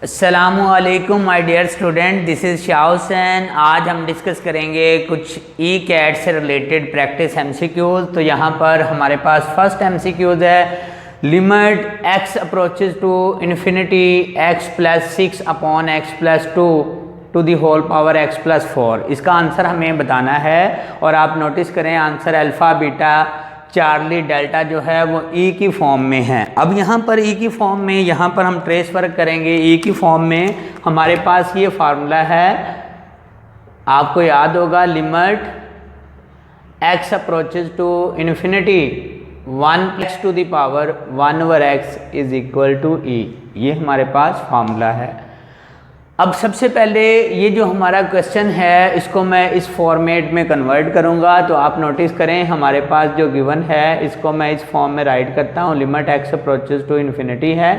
अस्सलामुअलैकुम my dear student, this is Shah Hussain. आज हम डिस्कस करेंगे कुछ ई कैट से रिलेटेड प्रैक्टिस एमसीक्यूज़। तो यहाँ पर हमारे पास फर्स्ट एमसीक्यूज़ है, limit x approaches to infinity X plus 6 upon X plus 2 to the whole power X plus 4। इसका आंसर हमें बताना है और आप नोटिस करें answer alpha beta Charlie delta जो है वो ई की फॉर्म में है। अब यहाँ पर ई की फॉर्म में यहाँ पर हम ट्रेस वर्क करेंगे। ई की फॉर्म में हमारे पास ये फार्मूला है, आपको याद होगा, limit x approaches to infinity 1 plus to the power 1 over X is equal to E. ये हमारे पास फार्मूला है। अब सबसे पहले ये जो हमारा क्वेश्चन है इसको मैं इस फॉर्मेट में कन्वर्ट करूँगा। तो आप नोटिस करें हमारे पास जो गिवन है इसको मैं इस फॉर्म में राइट करता हूँ। Limit x approaches to infinity है,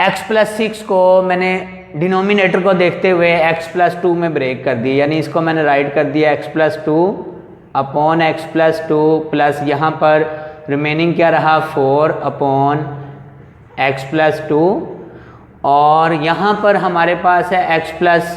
एक्स प्लस 6 को मैंने डिनोमिनेटर को देखते हुए एक्स प्लस 2 में ब्रेक कर दी, यानी इसको मैंने राइट कर दिया x plus 2 upon X plus 2 plus यहाँ पर रिमेनिंग क्या रहा 4 अपॉन एक्स प्लस 2, और यहाँ पर हमारे पास है x प्लस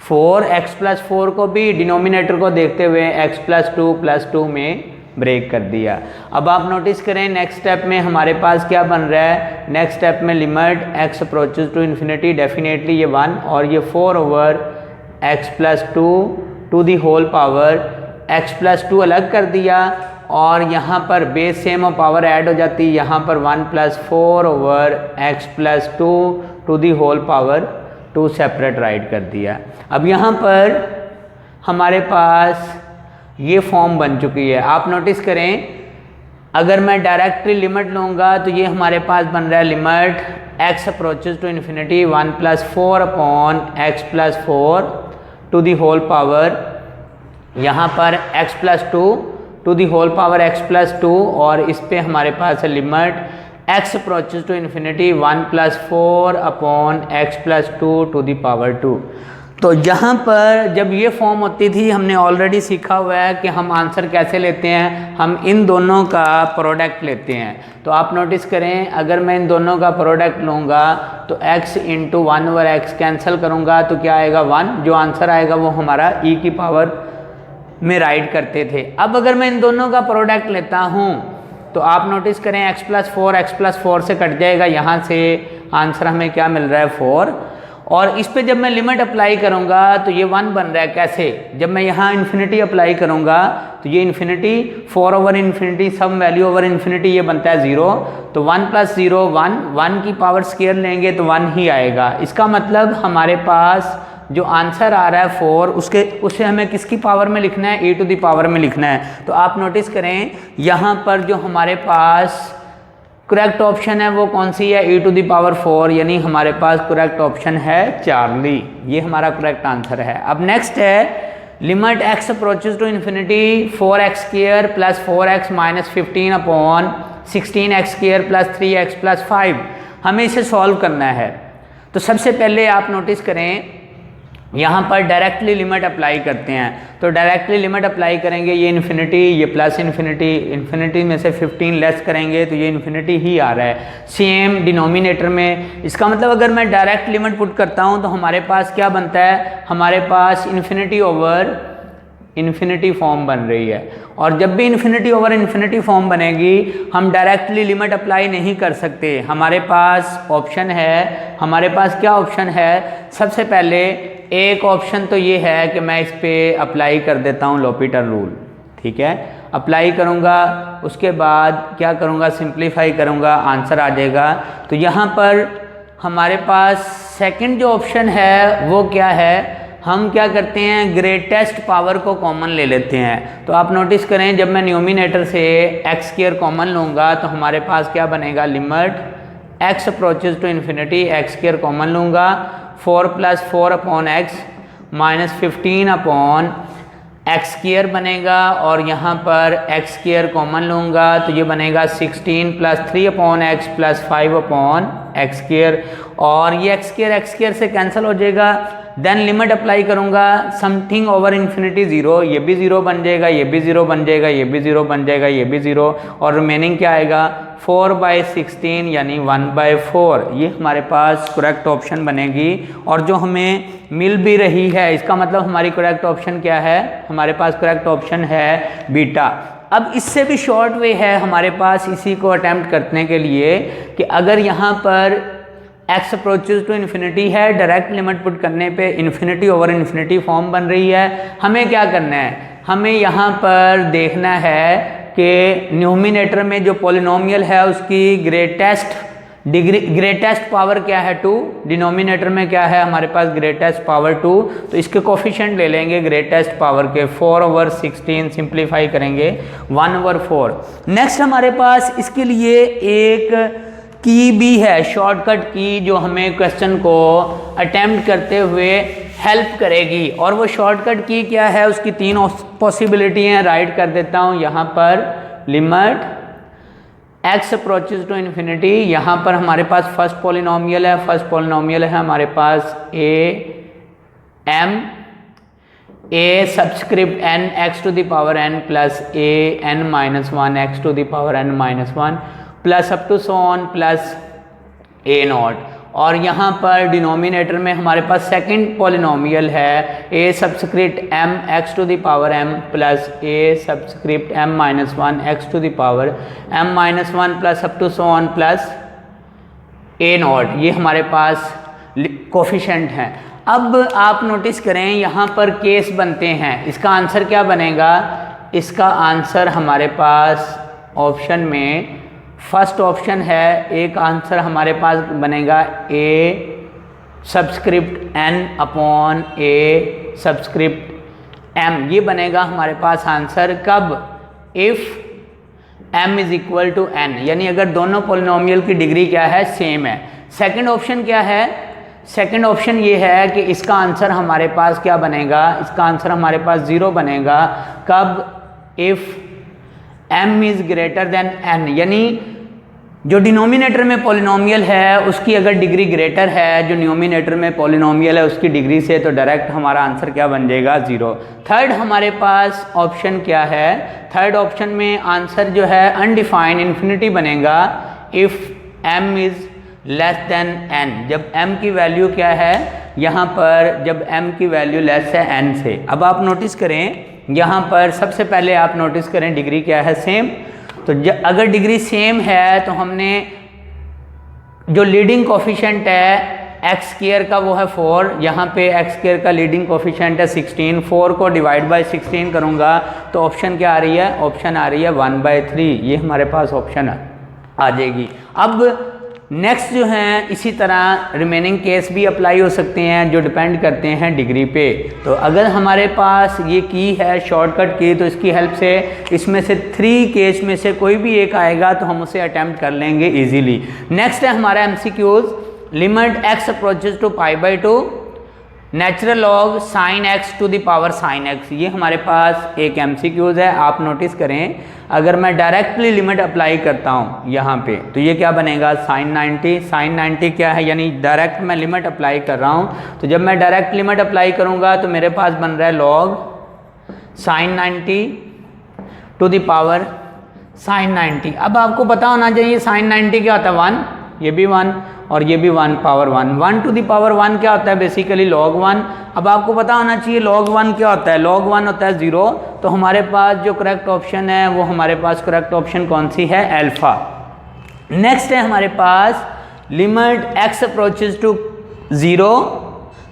4। एक्स प्लस 4 को भी डिनोमिनेटर को देखते हुए x प्लस 2 प्लस 2 में ब्रेक कर दिया। अब आप नोटिस करें नेक्स्ट स्टेप में हमारे पास क्या बन रहा है। नेक्स्ट स्टेप में limit x approaches to infinity, definitely ये 1 और ये 4 over x plus 2 to the whole power x plus 2 अलग कर दिया और यहाँ पर बेस सेम और पावर ऐड हो जाती है। यहाँ पर 1 plus 4 over X plus 2 to the whole power 2 separate write कर दिया। अब यहाँ पर हमारे पास ये फॉर्म बन चुकी है। आप नोटिस करें अगर मैं डायरेक्टली लिमिट लूँगा तो ये हमारे पास बन रहा है limit x approaches to infinity 1 plus 4 upon X plus 4 to the whole power, यहाँ पर X plus 2 to the whole power x plus 2, और इस पे हमारे पास है limit x approaches to infinity 1 plus 4 upon X plus 2 to the power 2। तो यहाँ पर जब ये फॉर्म होती थी हमने ऑलरेडी सीखा हुआ है कि हम आंसर कैसे लेते हैं, हम इन दोनों का प्रोडक्ट लेते हैं। तो आप नोटिस करें अगर मैं इन दोनों का प्रोडक्ट लूँगा तो x into 1 over x cancel करूँगा तो क्या आएगा 1। जो आंसर आएगा वो हमारा e की पावर में राइट करते थे। अब अगर मैं इन दोनों का प्रोडक्ट लेता हूँ तो आप नोटिस करें x प्लस 4 से कट जाएगा, यहाँ से आंसर हमें क्या मिल रहा है 4, और इस पे जब मैं लिमिट अप्लाई करूँगा तो ये 1 बन रहा है। कैसे? जब मैं यहाँ इन्फिनिटी अप्लाई करूँगा तो ये infinity 4 over infinity some value over infinity ये बनता है 0, तो 1 प्लस 0 1 की पावर स्क्वायर लेंगे तो 1 ही आएगा। इसका मतलब हमारे पास जो आंसर आ रहा है 4 उसे हमें किसकी पावर में लिखना है, e टू दी पावर में लिखना है। तो आप नोटिस करें यहाँ पर जो हमारे पास करेक्ट ऑप्शन है वो कौन सी है, e टू दी पावर 4, यानी हमारे पास करेक्ट ऑप्शन है चार्ली। ये हमारा करेक्ट आंसर है। अब नेक्स्ट है limit x approaches to infinity 4x square plus 4x minus 15 upon 16x square plus 3x plus 5। हमें इसे सॉल्व करना है। तो सबसे पहले आप नोटिस करें यहाँ पर डायरेक्टली लिमिट अप्लाई करते हैं। तो डायरेक्टली लिमिट अप्लाई करेंगे, ये इन्फिनिटी ये प्लस इन्फिनिटी, इन्फिनिटी में से 15 लेस करेंगे तो ये इन्फिनिटी ही आ रहा है सेम डिनोमिनेटर में। इसका मतलब अगर मैं डायरेक्ट लिमिट पुट करता हूँ तो हमारे पास क्या बनता है, हमारे पास इन्फिनिटी ओवर इन्फिनिटी फॉर्म बन रही है। और जब भी इन्फिनिटी ओवर इन्फिनिटी फॉर्म बनेगी हम डायरेक्टली लिमिट अप्लाई नहीं कर सकते। हमारे पास ऑप्शन है, हमारे पास क्या ऑप्शन है, सबसे पहले एक ऑप्शन तो ये है कि मैं इस पर अप्लाई कर देता हूँ लॉपिटर रूल। ठीक है, अप्लाई करूँगा, उसके बाद क्या करूँगा, सिंप्लीफाई करूँगा, आंसर आ जाएगा। तो यहाँ पर हमारे पास सेकंड जो ऑप्शन है वो क्या है, हम क्या करते हैं ग्रेटेस्ट पावर को कॉमन ले लेते हैं। तो आप नोटिस करें जब मैं न्यूमिनेटर से एक्स स्क्वायर कॉमन लूँगा तो हमारे पास क्या बनेगा, limit x approaches to infinity x square common लूँगा 4 plus 4 upon x minus 15 upon x square बनेगा, और यहाँ पर एक्स स्क्वायर कॉमन लूँगा तो ये बनेगा 16 plus 3 upon X plus 5 upon x square, और ये एक्स स्क्वायर से कैंसिल हो जाएगा। देन लिमिट अप्लाई करूँगा समथिंग ओवर इन्फिनिटी 0, ये भी 0 बन जाएगा, ये भी 0 बन जाएगा, ये भी 0 बन जाएगा, ये भी 0, और रिमेनिंग क्या आएगा 4/16 यानी 1/4। ये हमारे पास करेक्ट ऑप्शन बनेगी। और जो हमें मिल भी रही है इसका मतलब हमारी करेक्ट ऑप्शन क्या है, हमारे पास करेक्ट ऑप्शन है बीटा। अब इससे भी शॉर्ट वे है हमारे पास इसी को अटेम्प्ट करने के लिए कि अगर यहाँ पर x अप्रोचेज टू इन्फिनिटी है, डायरेक्ट लिमिट पुट करने पे इन्फिनिटी ओवर इन्फिनिटी फॉर्म बन रही है। हमें क्या करना है, हमें यहाँ पर देखना है कि न्यूमिनेटर में जो पॉलिनोमियल है उसकी ग्रेटेस्ट पावर क्या है 2, डिनोमिनेटर में क्या है हमारे पास ग्रेटेस्ट पावर 2, तो इसके कोफिशिएंट ले लेंगे ग्रेटेस्ट पावर के 4/16, सिंप्लीफाई करेंगे 1/4। नेक्स्ट हमारे पास इसके लिए एक की भी है, शॉर्टकट की, जो हमें क्वेश्चन को अटेम्प्ट करते हुए हेल्प करेगी। और वो शॉर्टकट की क्या है, उसकी 3 पॉसिबिलिटी हैं, राइट कर देता हूँ यहाँ पर। Limit x approaches to infinity, यहाँ पर हमारे पास फर्स्ट पॉलिनोमियल है, फर्स्ट पॉलिनोमियल है हमारे पास a subscript n x to the power n plus a n-1 x to the power n-1 plus up to so on plus a naught. और यहाँ पर डिनोमिनेटर में हमारे पास सेकंड पॉलिनोमियल है a subscript m x to the power m plus a subscript m-1 x to the power m-1 plus up to so on plus a naught. ये हमारे पास coefficient हैं। अब आप नोटिस करें यहाँ पर केस बनते हैं, इसका आंसर क्या बनेगा, इसका आंसर हमारे पास ऑप्शन में फर्स्ट ऑप्शन है, एक आंसर हमारे पास बनेगा a subscript n upon a subscript m, ये बनेगा हमारे पास आंसर। कब, if m is equal to n, यानी अगर दोनों पॉलिनोमियल की डिग्री क्या है, सेम है। सेकंड ऑप्शन क्या है, सेकंड ऑप्शन ये है कि इसका आंसर हमारे पास क्या बनेगा, इसका आंसर हमारे पास 0 बनेगा। कब, if m is greater than n, यानी जो डिनोमिनेटर में पॉलिनोमियल है उसकी अगर डिग्री ग्रेटर है जो न्यूमिनेटर में पॉलिनोमियल है उसकी डिग्री से, तो डायरेक्ट हमारा आंसर क्या बन जाएगा, 0। थर्ड हमारे पास ऑप्शन क्या है, थर्ड ऑप्शन में आंसर जो है अनडिफाइंड इन्फिनिटी बनेगा if m is less than n, जब m की वैल्यू क्या है यहाँ पर, जब m की वैल्यू लेस है n से। अब आप नोटिस करें यहाँ पर सबसे पहले आप नोटिस करें डिग्री क्या है, सेम। तो अगर डिग्री सेम है तो हमने जो लीडिंग कोफिशिएंट है एक्स स्क्वायर का वो है 4, यहाँ पे एक्स स्क्वायर का लीडिंग कोफिशिएंट है 16, 4 को डिवाइड बाय 16 करूँगा तो ऑप्शन क्या आ रही है, ऑप्शन आ रही है 1/3, ये हमारे पास ऑप्शन आ जाएगी। अब नेक्स्ट जो हैं इसी तरह रिमेनिंग केस भी अप्लाई हो सकते हैं जो डिपेंड करते हैं डिग्री पे। तो अगर हमारे पास ये की है शॉर्टकट की, तो इसकी हेल्प से इसमें से 3 केस में से कोई भी एक आएगा तो हम उसे अटैम्प्ट कर लेंगे इजीली। नेक्स्ट है हमारा MCQs, limit x approaches to π/2 natural log sine x to the power sine x, ये हमारे पास एक MCQs है। आप नोटिस करें अगर मैं डायरेक्टली लिमिट अप्लाई करता हूँ यहाँ पे तो ये क्या बनेगा, साइन 90। साइन 90 क्या है, यानी डायरेक्ट मैं लिमिट अप्लाई कर रहा हूँ। तो जब मैं डायरेक्ट लिमिट अप्लाई करूँगा तो मेरे पास बन रहा है log sine 90 to the power sine 90। अब आपको पता होना चाहिए साइन 90 क्या होता है, 1, ये भी 1 और ये भी 1 पावर 1, 1 टू द पावर 1 क्या होता है, बेसिकली लॉग 1। अब आपको पता होना चाहिए लॉग 1 क्या होता है, लॉग 1 होता है 0। तो हमारे पास जो करेक्ट ऑप्शन है वो हमारे पास करेक्ट ऑप्शन कौन सी है, अल्फा। नेक्स्ट है हमारे पास limit x approaches to 0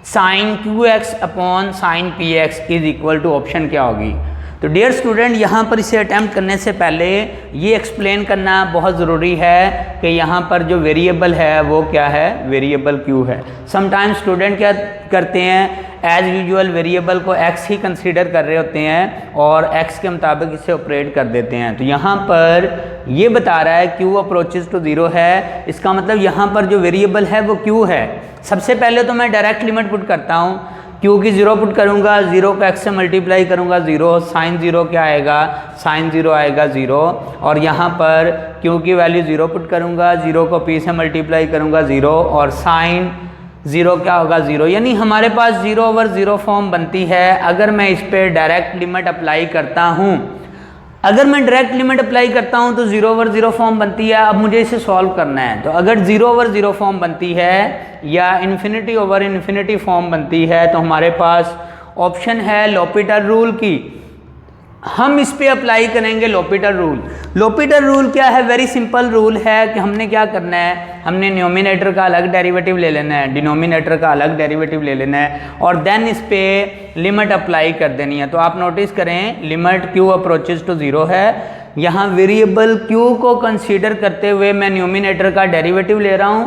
sine QX upon sine PX is equal to, option क्या होगी। तो डियर स्टूडेंट यहाँ पर इसे अटैम्प्ट करने से पहले ये एक्सप्लेन करना बहुत ज़रूरी है कि यहाँ पर जो वेरिएबल है वो क्या है, वेरिएबल Q है। समटाइम्स स्टूडेंट क्या करते हैं, एज़ यूजुअल वेरिएबल को x ही कंसीडर कर रहे होते हैं और x के मुताबिक इसे ऑपरेट कर देते हैं। तो यहाँ पर ये बता रहा है Q अप्रोचेज टू 0 है, इसका मतलब यहाँ पर जो वेरिएबल है वो Q है। सबसे पहले तो मैं डायरेक्ट लिमिट पुट करता हूँ, Q की 0 पुट करूँगा, 0 को x से मल्टीप्लाई करूँगा 0, साइन 0 क्या आएगा, साइन 0 आएगा 0। और यहाँ पर Q की वैल्यू 0 पुट करूँगा, 0 को P से मल्टीप्लाई करूँगा 0 और साइन ज़ीरो क्या होगा, ज़ीरो। यानी हमारे पास 0/0 फॉर्म बनती है अगर मैं इस पर डायरेक्ट लिमिट अप्लाई करता हूँ। अगर मैं डायरेक्ट लिमिट अप्लाई करता हूँ तो 0/0 फॉर्म बनती है। अब मुझे इसे सॉल्व करना है, तो अगर 0/0 फॉर्म बनती है या ∞/∞ फॉर्म बनती है तो हमारे पास ऑप्शन है लॉपिटल रूल की। हम इस पे अप्लाई करेंगे लॉपिटल रूल। लॉपिटल रूल क्या है, वेरी सिंपल रूल है कि हमने क्या करना है, हमने न्यूमिनेटर का अलग डेरिवेटिव ले लेना है, डिनोमिनेटर का अलग डेरिवेटिव ले लेना है और देन इस पे लिमिट अप्लाई कर देनी है। तो आप नोटिस करें लिमिट q अप्रोचेज टू 0 है। यहाँ वेरिएबल q को कंसीडर करते हुए मैं न्यूमिनेटर का डेरिवेटिव ले रहा हूँ,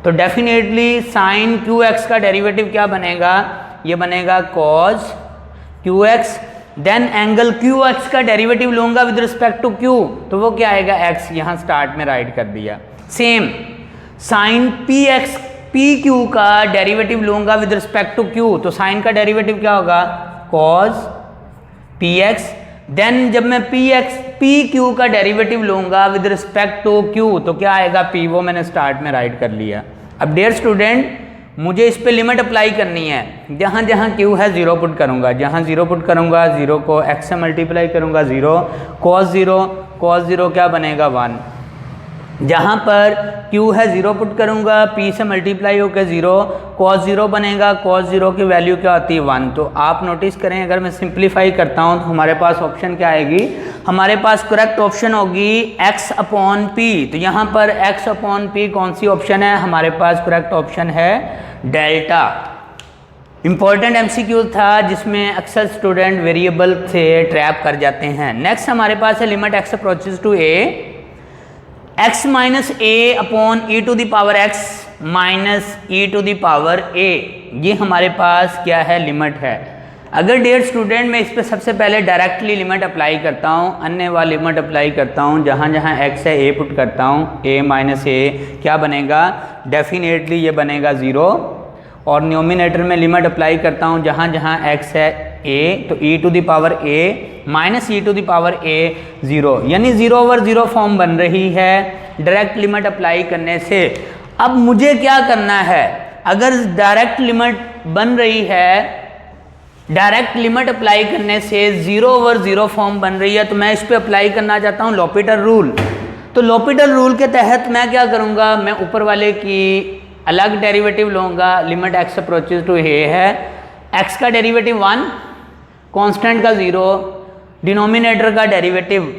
तो डेफिनेटली साइन qx का डेरिवेटिव क्या बनेगा, ये बनेगा cos qx। Then angle QX का डेरिवेटिव लूंगा विद रिस्पेक्ट टू Q, तो वो क्या आएगा x, यहाँ स्टार्ट में राइट कर दिया। सेम साइन PQ का डेरिवेटिव लूंगा विद रिस्पेक्ट टू Q, तो साइन का डेरिवेटिव क्या होगा cos PX। देन जब मैं PQ का डेरिवेटिव लूंगा विद रिस्पेक्ट टू Q, तो क्या आएगा P, वो मैंने स्टार्ट में राइट कर लिया। अब डियर स्टूडेंट मुझे इस पे लिमिट अप्लाई करनी है, जहाँ जहाँ Q है 0 पुट करूँगा, जहाँ 0 पुट करूँगा 0 को x से मल्टीप्लाई करूँगा 0, cos 0 क्या बनेगा 1। जहाँ पर Q है 0 पुट करूँगा, P से मल्टीप्लाई होकर 0, cos 0 बनेगा, cos 0 की वैल्यू क्या होती है 1। तो आप नोटिस करें अगर मैं सिंप्लीफाई करता हूँ तो हमारे पास ऑप्शन क्या आएगी, हमारे पास करेक्ट ऑप्शन होगी x/p। तो यहाँ पर x/p कौन सी ऑप्शन है, हमारे पास करेक्ट ऑप्शन है डेल्टा। इंपॉर्टेंट MCQ था जिसमें अक्सर स्टूडेंट वेरिएबल से ट्रैप कर जाते हैं। नेक्स्ट हमारे पास है limit x approaches to a x minus a upon e to the power x minus e to the power a, ये हमारे पास क्या है लिमिट है। अगर डियर स्टूडेंट मैं इस पर सबसे पहले डायरेक्टली लिमिट अप्लाई करता हूँ, अन्य वाली लिमिट अप्लाई करता हूँ, जहाँ जहाँ x है a पुट करता हूँ, a माइनस a क्या बनेगा, डेफिनेटली ये बनेगा 0। और न्यूमिनेटर में लिमिट अप्लाई करता हूँ जहाँ जहाँ x है a, तो e to the power a minus e to the power a 0, यानी 0/0 फॉर्म बन रही है डायरेक्ट लिमिट अप्लाई करने से। अब मुझे क्या करना है, अगर डायरेक्ट लिमिट बन रही है, डायरेक्ट लिमिट अप्लाई करने से 0/0 फॉर्म बन रही है, तो मैं इस पर अप्लाई करना चाहता हूँ लॉपिटल रूल। तो लॉपिटल रूल के तहत मैं क्या करूँगा, मैं ऊपर वाले की अलग डेरिवेटिव लूँगा, limit x approaches to a है, x का डेरिवेटिव 1, कांस्टेंट का 0, डिनोमिनेटर का derivative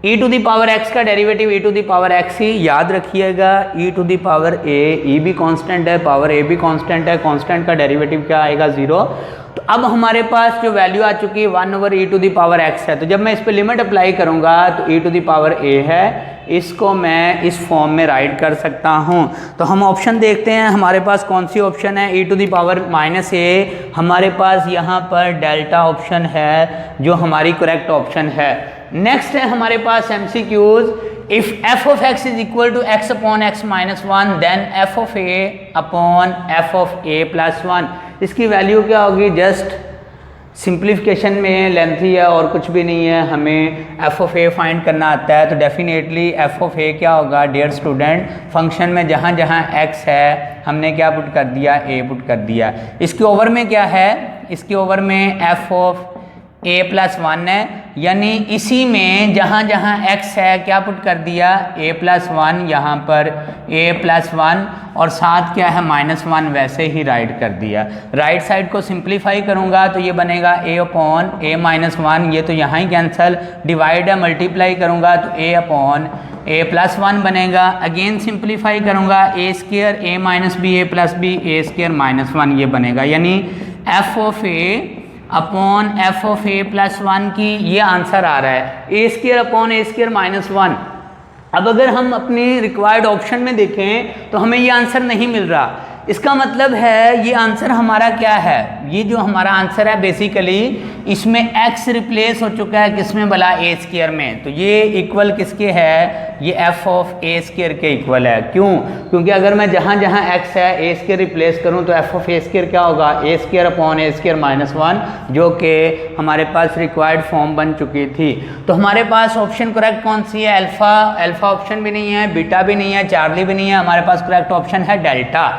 e to the power x का derivative e to the power x ही याद रखिएगा, e to the power a, e भी कांस्टेंट है, पावर a भी कांस्टेंट है, कांस्टेंट का डेरिवेटिव क्या आएगा 0। तो अब हमारे पास जो वैल्यू आ चुकी है 1/e to the power x है, तो जब मैं इस पर लिमिट अप्लाई करूँगा तो e to the power a है, इसको मैं इस फॉर्म में राइट कर सकता हूँ। तो हम ऑप्शन देखते हैं हमारे पास कौन सी ऑप्शन है, e to the power minus a, हमारे पास यहाँ पर डेल्टा ऑप्शन है जो हमारी करेक्ट ऑप्शन है। नेक्स्ट है हमारे पास MCQs, if f of x is equal to x अपॉन x minus 1 then f of a upon f of a plus 1, इसकी वैल्यू क्या होगी, जस्ट सिंप्लीफिकेशन में लेंथी है और कुछ भी नहीं है, हमें f of a फाइंड करना आता है। तो डेफिनेटली f of a क्या होगा डियर स्टूडेंट, फंक्शन में जहाँ जहाँ x है हमने क्या पुट कर दिया, a पुट कर दिया। इसके ओवर में क्या है, इसके ओवर में f of a प्लस 1 है, यानी इसी में जहाँ जहाँ x है क्या पुट कर दिया, a प्लस 1, यहाँ पर a प्लस 1 और साथ क्या है -1, वैसे ही राइट कर दिया। राइट साइड को सिंप्लीफाई करूँगा तो ये बनेगा a अपॉन a माइनस 1, ये तो यहाँ ही कैंसिल, डिवाइड है मल्टीप्लाई करूँगा तो a अपॉन a प्लस 1 बनेगा। अगेन सिंप्लीफाई करूँगा a square a minus b a plus b a square minus 1 ये बनेगा, यानी f of a upon f of a plus 1 की ये आंसर आ रहा है, a square upon a square minus 1। अब अगर हम अपनी रिक्वायर्ड ऑप्शन में देखें तो हमें ये आंसर नहीं मिल रहा, इसका मतलब है ये आंसर हमारा क्या है, ये जो हमारा आंसर है बेसिकली इसमें x रिप्लेस हो चुका है किसमें भला, a स्क्वायर में। तो ये इक्वल किसके है, ये f ऑफ a स्क्वायर के इक्वल है। क्यों, क्योंकि अगर मैं जहाँ जहाँ x है a स्क्वायर रिप्लेस करूँ तो f ऑफ a स्क्वायर क्या होगा, a square upon a square minus 1, जो कि हमारे पास रिक्वायर्ड फॉर्म बन चुकी थी। तो हमारे पास ऑप्शन करेक्ट कौन सी है, अल्फा ऑप्शन भी नहीं है, बीटा भी नहीं है, चार्ली भी नहीं है, हमारे पास करेक्ट ऑप्शन है डेल्टा।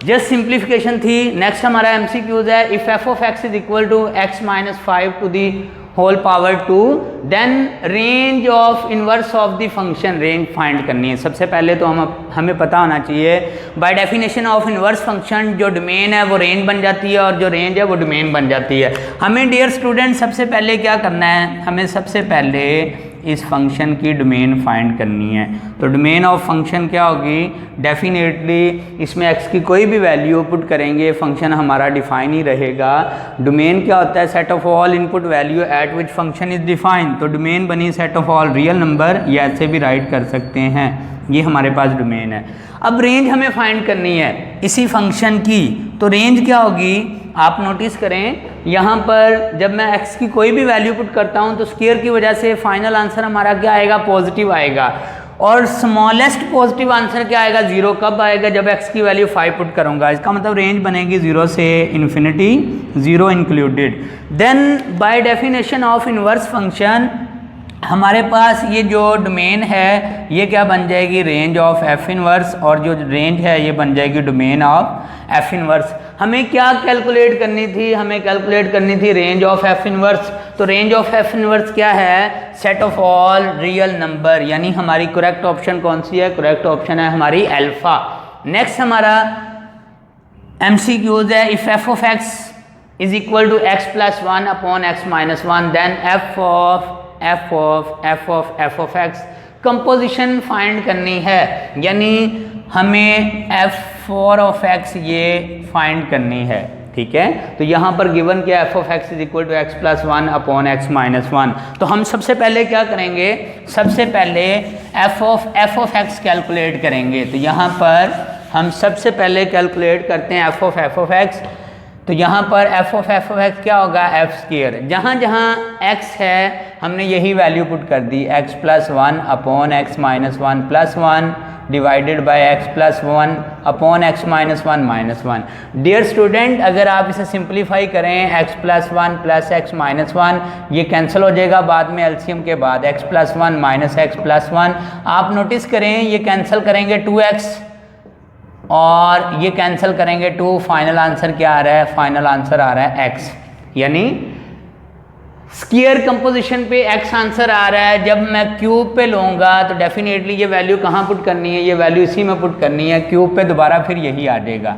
जस्ट सिंप्लीफिकेशन थी। नेक्स्ट हमारा एमसीक्यूज है, if f of x is equal to x minus 5 to the whole power 2 then range of inverse of the function, range find करनी है। सबसे पहले तो हमें पता होना चाहिए बाय डेफिनेशन ऑफ इनवर्स फंक्शन जो डोमेन है वो रेंज बन जाती है और जो रेंज है वो डोमेन बन जाती है। हमें डियर स्टूडेंट सबसे पहले क्या करना है, हमें सबसे पहले इस फंक्शन की डोमेन फाइंड करनी है। तो डोमेन ऑफ फंक्शन क्या होगी, डेफिनेटली इसमें x की कोई भी वैल्यू पुट करेंगे फंक्शन हमारा डिफाइन ही रहेगा। डोमेन क्या होता है, set of all input value eight which function is defined. तो डोमेन बनी set of all real number, ये ऐसे भी राइट कर सकते हैं, ये हमारे पास डोमेन है। अब रेंज हमें फाइंड करनी है इसी फंक्शन की, तो रेंज क्या होगी आप नोटिस करें, यहाँ पर जब मैं x की कोई भी वैल्यू पुट करता हूँ तो स्क्वायर की वजह से फाइनल आंसर हमारा क्या आएगा, पॉजिटिव आएगा। और स्मॉलेस्ट पॉजिटिव आंसर क्या आएगा, 0 कब आएगा, जब x की वैल्यू 5 पुट करूँगा। इसका मतलब रेंज बनेगी 0 से infinity, 0 included. Then by definition of inverse function हमारे पास ये जो डोमेन है ये क्या बन जाएगी, रेंज ऑफ एफ इनवर्स, और जो रेंज है ये बन जाएगी डोमेन ऑफ एफ इनवर्स। हमें क्या कैलकुलेट करनी थी, हमें कैलकुलेट करनी थी रेंज ऑफ एफ इनवर्स। तो रेंज ऑफ एफ इनवर्स क्या है, set of all real number, यानी हमारी करेक्ट ऑप्शन कौन सी है, करेक्ट ऑप्शन है हमारी अल्फा। नेक्स्ट हमारा एमसीक्यूज है, if f of x is equal to x plus 1 upon x minus 1 then f of x composition find करनी है, यानी हमें f4 ऑफ x ये फाइंड करनी है। ठीक है, तो यहाँ पर गिवन क्या, f of x is equal to x plus 1 upon x minus 1। तो हम सबसे पहले क्या करेंगे, सबसे पहले एफ ऑफ एक्स कैलकुलेट करेंगे। तो यहाँ पर हम सबसे पहले कैलकुलेट करते हैं एफ ऑफ एक्स। तो यहाँ पर एफ ऑफ एक्स क्या होगा, एफ स्क्वायर, जहाँ जहाँ x है हमने यही वैल्यू पुट कर दी, x plus 1 upon x minus 1 plus 1 divided by x plus 1 upon x minus 1 minus 1। Dear student अगर आप इसे सिंप्लीफाई करें, x plus 1 plus x minus 1 ये कैंसिल हो जाएगा बाद में एलसीएम के बाद, x plus 1 minus x plus 1। आप नोटिस करें ये कैंसिल करेंगे 2x और ये कैंसिल करेंगे 2, फाइनल आंसर क्या आ रहा है, फाइनल आंसर आ रहा है x, यानी स्क्वायर कंपोजिशन पे x आंसर आ रहा है। जब मैं क्यूब पे लूँगा तो डेफिनेटली ये वैल्यू कहाँ पुट करनी है, ये वैल्यू इसी में पुट करनी है, क्यूब पे दोबारा फिर यही आ जाएगा।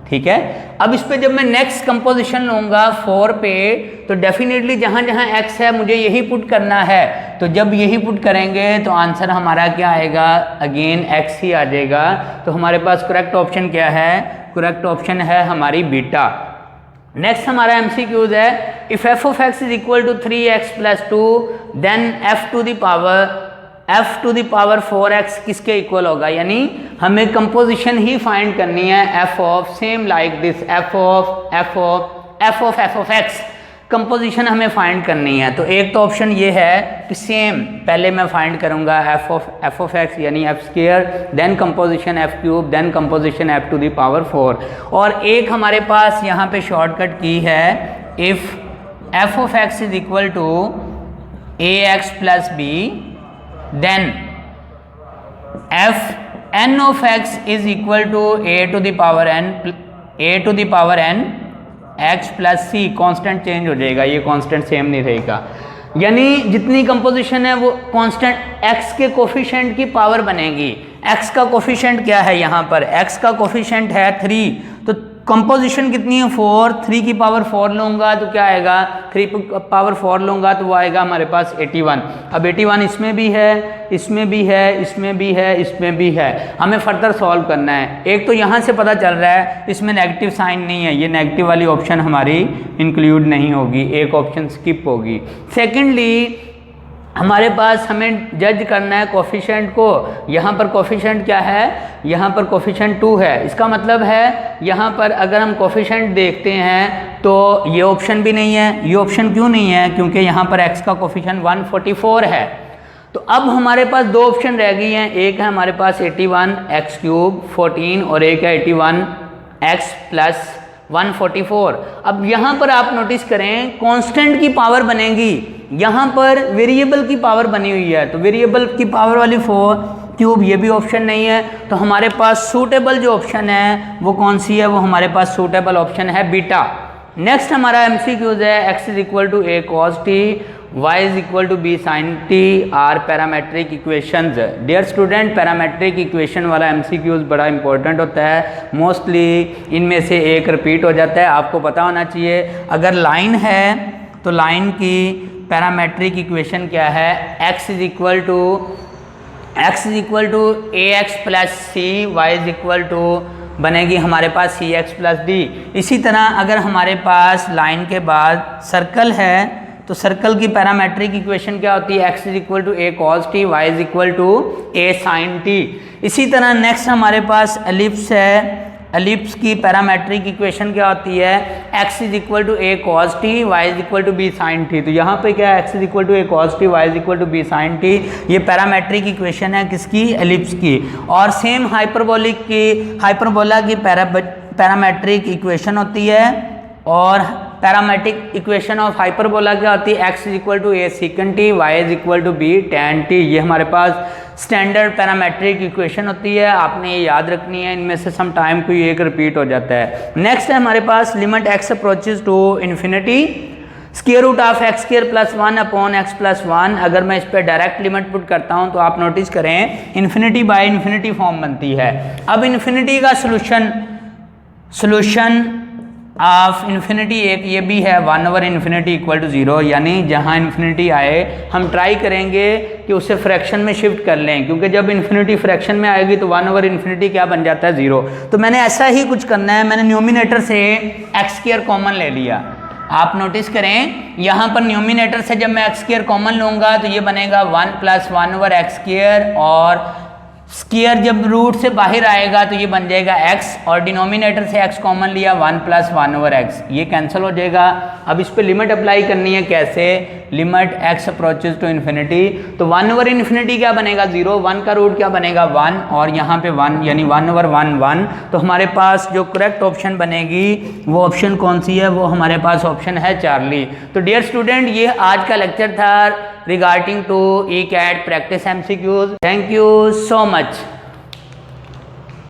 ठीक है, अब इस पे जब मैं नेक्स्ट कंपोजिशन लूँगा 4 पे, तो डेफिनेटली जहाँ जहाँ x है मुझे यही पुट करना है। तो जब यही पुट करेंगे तो आंसर हमारा क्या आएगा, अगेन x ही आ जाएगा। तो हमारे पास करेक्ट ऑप्शन क्या है, करेक्ट ऑप्शन है हमारी बीटा। नेक्स्ट हमारा एमसीक्यूज है, if f of x is equal to 3x plus 2 then f to the power 4x किसके इक्वल होगा, यानी हमें कंपोजिशन ही फाइंड करनी है F of, same like this F of x composition हमें फाइंड करनी है। तो एक तो ऑप्शन ये है कि सेम पहले मैं फाइंड करूंगा एफ ऑफ एक्स यानी f square, then composition f cube, then composition f to the power 4। और एक हमारे पास यहाँ पे शॉर्टकट की है, if f of x is equal to a x plus b then f n of x is equal to a to the power n x plus c. Constant change हो जाएगा, ये कॉन्स्टेंट सेम नहीं रहेगा, यानी जितनी composition है वो constant x के कोफिशिएंट की पावर बनेगी। x का कोफिशिएंट क्या है, यहाँ पर x का कोफिशिएंट है 3, तो कंपोजिशन कितनी है 4, 3 की पावर 4 लूँगा तो क्या आएगा, 3 की पावर 4 लूँगा तो वो आएगा हमारे पास 81। अब 81 इसमें भी है, इसमें भी है, इसमें भी है, इसमें भी है, हमें फर्दर सॉल्व करना है। एक तो यहाँ से पता चल रहा है इसमें नेगेटिव साइन नहीं है, ये नेगेटिव वाली ऑप्शन हमारी इंक्लूड नहीं होगी, एक ऑप्शन स्किप होगी। सेकेंडली हमारे पास हमें जज करना है कोफिशिएंट को। यहाँ पर कोफिशिएंट क्या है, यहाँ पर कोफिशिएंट 2 है, इसका मतलब है यहाँ पर अगर हम कोफिशिएंट देखते हैं तो ये ऑप्शन भी नहीं है। ये ऑप्शन क्यों नहीं है, क्योंकि यहाँ पर x का कोफिशिएंट 144 है। तो अब हमारे पास दो ऑप्शन रह गई हैं, एक है हमारे पास 81 x क्यूब 14 और एक है 81 x प्लस 144। अब यहाँ पर आप नोटिस करें कांस्टेंट की पावर बनेगी, यहाँ पर वेरिएबल की पावर बनी हुई है, तो वेरिएबल की पावर वाली क्यूब, ये भी ऑप्शन नहीं है। तो हमारे पास सूटेबल जो ऑप्शन है वो कौन सी है, वो हमारे पास सूटेबल ऑप्शन है बीटा। नेक्स्ट हमारा एमसीक्यूज है x is equal to a cos t, y is equal to b sin t are parametric equations. Dear student, parametric equation वाला एमसीक्यूज बड़ा इंपॉर्टेंट होता है, मोस्टली इनमें से एक रिपीट हो जाता है, आपको पता होना चाहिए। अगर लाइन है तो लाइन की पैरामेट्रिक इक्वेशन क्या है, x is equal to a x plus c, y is equal to बनेगी हमारे पास सी एक्स प्लस डी। इसी तरह अगर हमारे पास लाइन के बाद सर्कल है तो सर्कल की पैरामेट्रिक इक्वेशन क्या होती है, x is equal to a cos t, Y is equal to a sine t. इसी तरह नेक्स्ट हमारे पास एलिप्स है, एलिप्स की पैरामेट्रिक इक्वेशन क्या होती है, x is equal to a cos t, Y is equal to b sine t. तो यहाँ पे क्या है, x is equal to a cos t, Y is equal to b sine t, ये पैरामेट्रिक इक्वेशन है किसकी, एलिप्स की। और सेम हाइपरबोला की पैरामेट्रिक इक्वेशन होती है, और पैरामेट्रिक इक्वेशन ऑफ हाइपरबोला क्या होती है, x is equal to A secant T, Y is equal to B tan T. ये हमारे पास स्टैंडर्ड पैरामेट्रिक इक्वेशन होती है, आपने ये याद रखनी है, इनमें से सम टाइम कोई एक रिपीट हो जाता है। नेक्स्ट है हमारे पास limit x approaches to infinity, square root of X square plus 1 upon X plus 1। अगर मैं इस पर डायरेक्ट लिमिट पुट करता हूँ तो आप नोटिस करें इन्फिनिटी बाय इन्फिनिटी फॉर्म बनती है। अब इन्फिनिटी का सोल्यूशन ऑफ इन्फिनिटी एक ये भी है 1 ओवर इन्फिनिटी इक्वल टू 0, यानी जहाँ इन्फिनिटी आए हम ट्राई करेंगे कि उसे फ्रैक्शन में शिफ्ट कर लें, क्योंकि जब इन्फिनिटी फ्रैक्शन में आएगी तो 1 ओवर इन्फिनिटी क्या बन जाता है, 0। तो मैंने ऐसा ही कुछ करना है, मैंने न्यूमिनेटर से एक्स स्क्वायर कॉमन ले लिया। आप नोटिस करें यहाँ पर न्यूमिनेटर से जब मैं एक्स स्क्वायर कॉमन लूँगा तो ये बनेगा 1 प्लस 1 ओवर एक्स स्क्वायर, और स्क्वायर जब रूट से बाहर आएगा तो ये बन जाएगा x, और डिनोमिनेटर से x कॉमन लिया 1 प्लस 1 ओवर x, ये कैंसिल हो जाएगा। अब इस पे लिमिट अप्लाई करनी है, कैसे, limit x approaches to infinity. तो 1 ओवर इन्फिनिटी क्या बनेगा, 0, 1 का रूट क्या बनेगा 1, और यहाँ पे 1 यानी 1 ओवर 1 1। तो हमारे पास जो करेक्ट ऑप्शन बनेगी वो ऑप्शन कौन सी है, वो हमारे पास ऑप्शन है चार्ली। तो डियर स्टूडेंट, ये आज का लेक्चर था regarding to ECAT practice MCQs। Thank you so much.